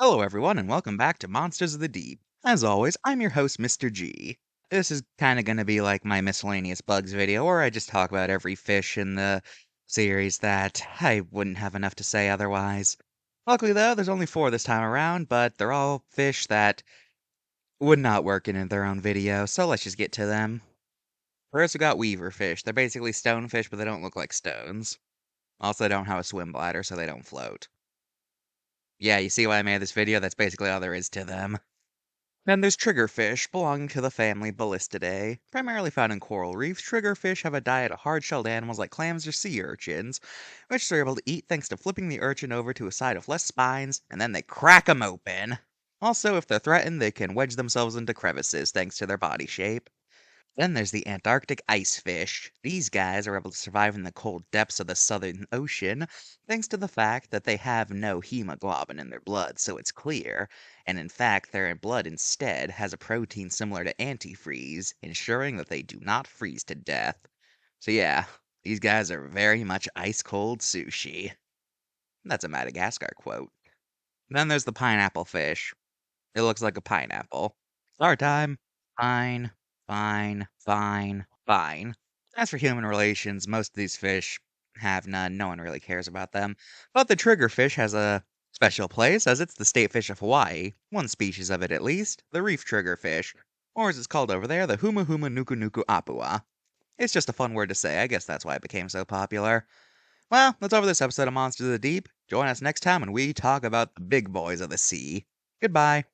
Hello, everyone, and welcome back to Monsters of the Deep. As always, I'm your host, Mr.G. This is kind of going to be like my miscellaneous bugs video, where I just talk about every fish in the series that I wouldn't have enough to say otherwise. Luckily, though, there's only 4 this time around, but they're all fish that would not work in their own video, so let's just get to them. First, we got weaver fish. They're basically stonefish, but they don't look like stones. Also, they don't have a swim bladder, so they don't float. Yeah, you see why I made this video? That's basically all there is to them. Then there's triggerfish, belonging to the family Ballistidae. Primarily found in coral reefs, triggerfish have a diet of hard-shelled animals like clams or sea urchins, which they're able to eat thanks to flipping the urchin over to a side of less spines, and then they crack 'em open. Also, if they're threatened, they can wedge themselves into crevices thanks to their body shape. Then there's the Antarctic ice fish. These guys are able to survive in the cold depths of the Southern Ocean thanks to the fact that they have no hemoglobin in their blood, so it's clear, and in fact their blood instead has a protein similar to antifreeze, ensuring that they do not freeze to death. So yeah, these guys are very much ice cold sushi. That's a Madagascar quote. Then there's the pineapple fish. It looks like a pineapple. Star time. Fine, fine. As for human relations, most of these fish have none. No one really cares about them. But the triggerfish has a special place, as it's the state fish of Hawaii, one species of it at least, the reef triggerfish, or as it's called over there, the Huma Huma Nuku Nuku Apua. It's just a fun word to say. I guess that's why it became so popular. Well, that's over this episode of Monsters of the Deep. Join us next time when we talk about the big boys of the sea. Goodbye.